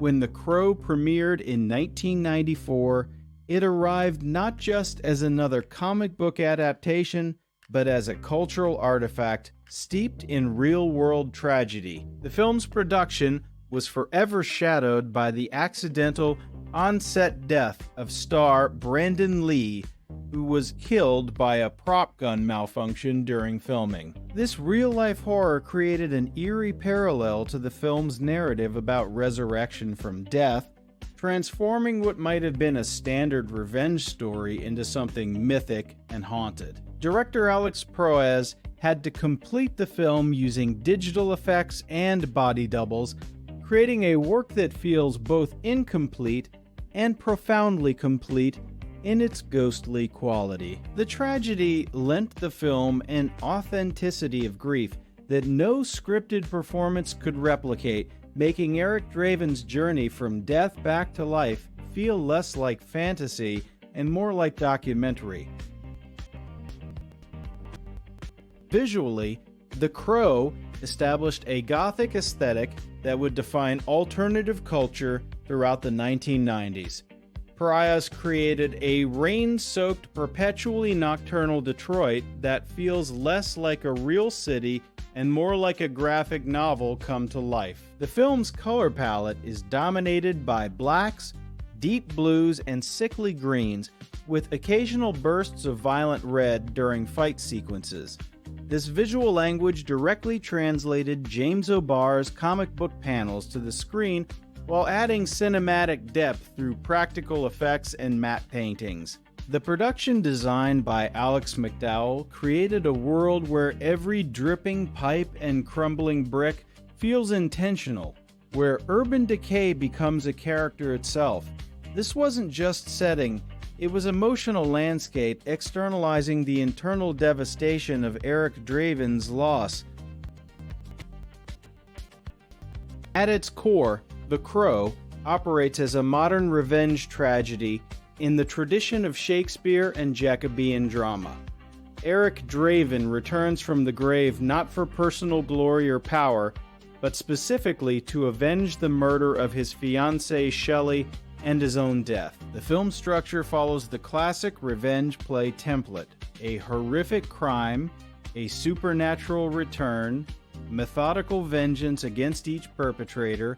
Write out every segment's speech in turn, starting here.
When The Crow premiered in 1994, it arrived not just as another comic book adaptation, but as a cultural artifact steeped in real-world tragedy. The film's production was forever shadowed by the accidental on-set death of star Brandon Lee, who was killed by a prop gun malfunction during filming. This real-life horror created an eerie parallel to the film's narrative about resurrection from death, transforming what might have been a standard revenge story into something mythic and haunted. Director Alex Proyas had to complete the film using digital effects and body doubles, creating a work that feels both incomplete and profoundly complete in its ghostly quality. The tragedy lent the film an authenticity of grief that no scripted performance could replicate, making Eric Draven's journey from death back to life feel less like fantasy and more like documentary. Visually, The Crow established a Gothic aesthetic that would define alternative culture throughout the 1990s. Proyas created a rain-soaked, perpetually nocturnal Detroit that feels less like a real city and more like a graphic novel come to life. The film's color palette is dominated by blacks, deep blues, and sickly greens, with occasional bursts of violent red during fight sequences. This visual language directly translated James O'Barr's comic book panels to the screen while adding cinematic depth through practical effects and matte paintings. The production design by Alex McDowell created a world where every dripping pipe and crumbling brick feels intentional, where urban decay becomes a character itself. This wasn't just setting, it was emotional landscape externalizing the internal devastation of Eric Draven's loss. At its core, The Crow operates as a modern revenge tragedy in the tradition of Shakespeare and Jacobean drama. Eric Draven returns from the grave not for personal glory or power, but specifically to avenge the murder of his fiancée Shelley and his own death. The film structure follows the classic revenge play template: a horrific crime, a supernatural return, methodical vengeance against each perpetrator,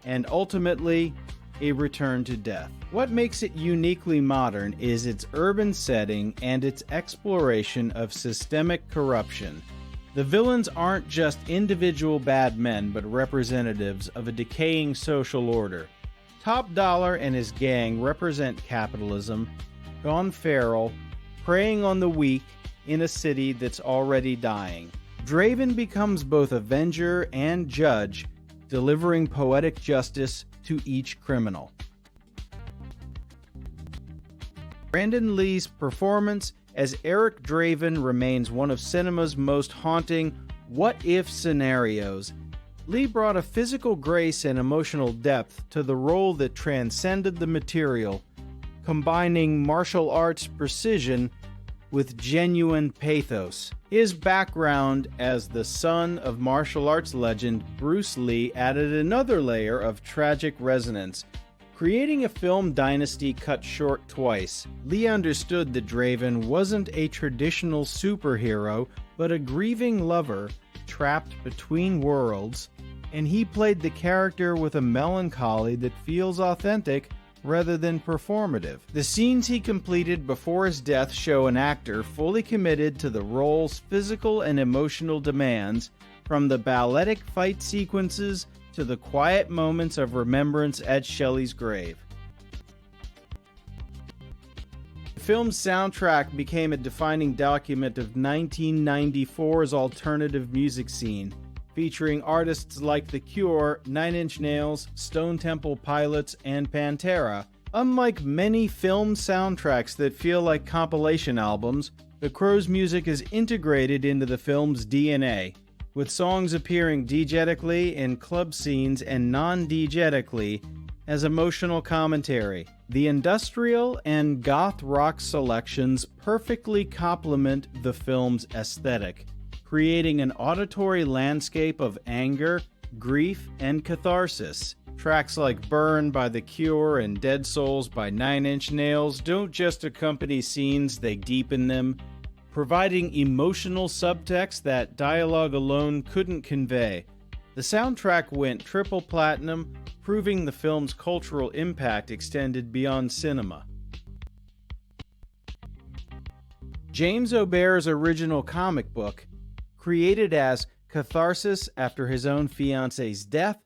and ultimately, a return to death. What makes it uniquely modern is its urban setting and its exploration of systemic corruption. The villains aren't just individual bad men, but representatives of a decaying social order. Top Dollar and his gang represent capitalism, gone feral, preying on the weak in a city that's already dying. Draven becomes both avenger and judge, delivering poetic justice to each criminal. Brandon Lee's performance as Eric Draven remains one of cinema's most haunting what-if scenarios. Lee brought a physical grace and emotional depth to the role that transcended the material, combining martial arts precision with genuine pathos. His background as the son of martial arts legend Bruce Lee added another layer of tragic resonance, creating a film dynasty cut short twice. Lee understood that Draven wasn't a traditional superhero, but a grieving lover trapped between worlds, and he played the character with a melancholy that feels authentic rather than performative. The scenes he completed before his death show an actor fully committed to the role's physical and emotional demands, from the balletic fight sequences to the quiet moments of remembrance at Shelley's grave. The film's soundtrack became a defining document of 1994's alternative music scene, featuring artists like The Cure, Nine Inch Nails, Stone Temple Pilots, and Pantera. Unlike many film soundtracks that feel like compilation albums, The Crow's music is integrated into the film's DNA, with songs appearing diegetically in club scenes and non-diegetically as emotional commentary. The industrial and goth rock selections perfectly complement the film's aesthetic, creating an auditory landscape of anger, grief, and catharsis. Tracks like Burn by The Cure and Dead Souls by Nine Inch Nails don't just accompany scenes, they deepen them, providing emotional subtext that dialogue alone couldn't convey. The soundtrack went triple platinum, proving the film's cultural impact extended beyond cinema. James O'Bare's original comic book, created as catharsis after his own fiance's death,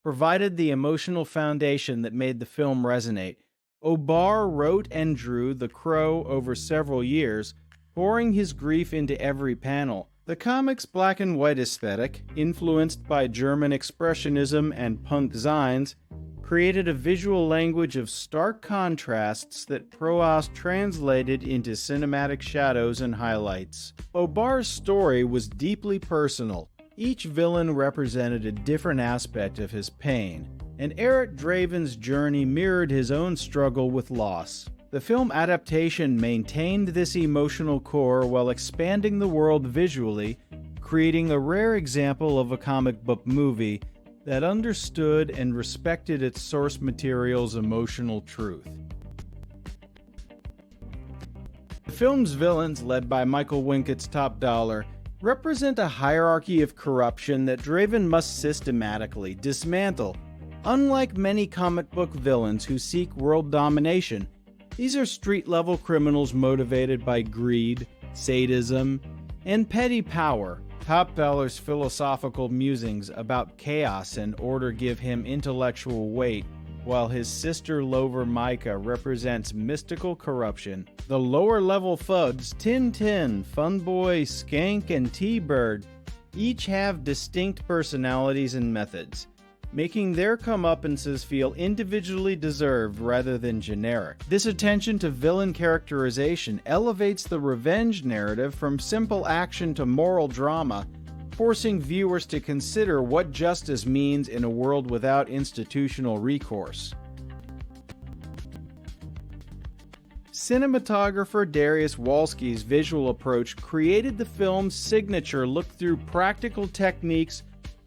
provided the emotional foundation that made the film resonate. O'Bare wrote and drew The Crow over several years, pouring his grief into every panel. The comic's black and white aesthetic, influenced by German expressionism and punk zines, created a visual language of stark contrasts that Proyas translated into cinematic shadows and highlights. O'Bare's story was deeply personal. Each villain represented a different aspect of his pain, and Eric Draven's journey mirrored his own struggle with loss. The film adaptation maintained this emotional core while expanding the world visually, creating a rare example of a comic book movie that understood and respected its source material's emotional truth. The film's villains, led by Michael Winkett's Top Dollar, represent a hierarchy of corruption that Draven must systematically dismantle. Unlike many comic book villains who seek world domination, these are street-level criminals motivated by greed, sadism, and petty power. Top Dollar's philosophical musings about chaos and order give him intellectual weight, while his sister Lover Micah represents mystical corruption. The lower-level thugs, Tintin, Funboy, Skank, and T-Bird, each have distinct personalities and methods, making their comeuppances feel individually deserved rather than generic. This attention to villain characterization elevates the revenge narrative from simple action to moral drama, forcing viewers to consider what justice means in a world without institutional recourse. Cinematographer Dariusz Wolski's visual approach created the film's signature look through practical techniques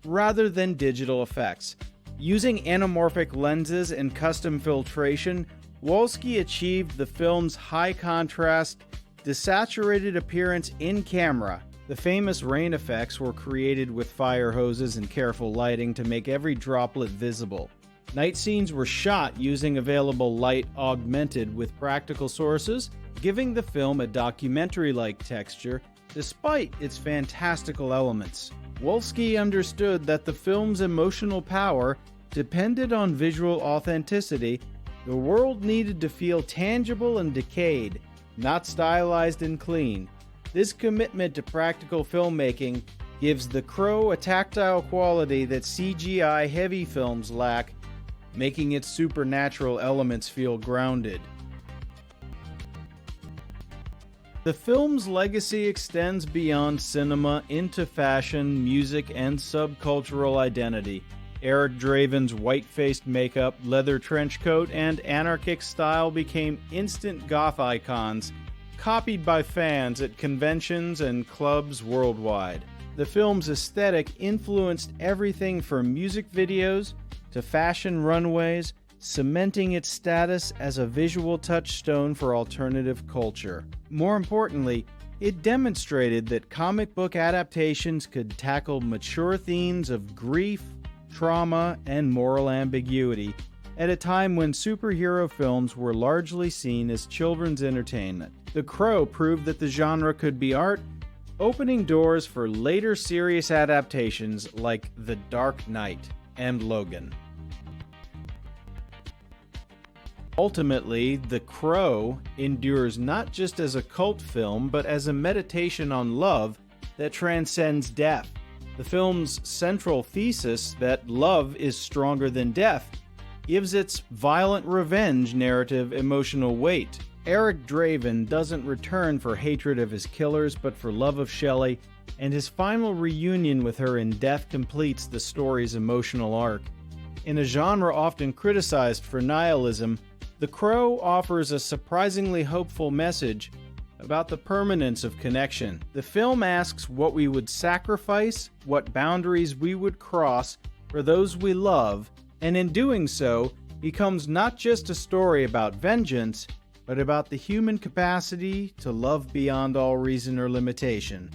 rather than digital effects. Using anamorphic lenses and custom filtration, Wolski achieved the film's high-contrast, desaturated appearance in camera. The famous rain effects were created with fire hoses and careful lighting to make every droplet visible. Night scenes were shot using available light augmented with practical sources, giving the film a documentary-like texture despite its fantastical elements. Wolski understood that the film's emotional power depended on visual authenticity. The world needed to feel tangible and decayed, not stylized and clean. This commitment to practical filmmaking gives The Crow a tactile quality that CGI-heavy films lack, making its supernatural elements feel grounded. The film's legacy extends beyond cinema into fashion, music, and subcultural identity. Eric Draven's white-faced makeup, leather trench coat, and anarchic style became instant goth icons, copied by fans at conventions and clubs worldwide. The film's aesthetic influenced everything from music videos to fashion runways, cementing its status as a visual touchstone for alternative culture. More importantly, it demonstrated that comic book adaptations could tackle mature themes of grief, trauma, and moral ambiguity at a time when superhero films were largely seen as children's entertainment. The Crow proved that the genre could be art, opening doors for later serious adaptations like The Dark Knight and Logan. Ultimately, The Crow endures not just as a cult film, but as a meditation on love that transcends death. The film's central thesis, that love is stronger than death, gives its violent revenge narrative emotional weight. Eric Draven doesn't return for hatred of his killers, but for love of Shelley, and his final reunion with her in death completes the story's emotional arc. In a genre often criticized for nihilism, The Crow offers a surprisingly hopeful message about the permanence of connection. The film asks what we would sacrifice, what boundaries we would cross for those we love, And in doing so, becomes not just a story about vengeance, but about the human capacity to love beyond all reason or limitation.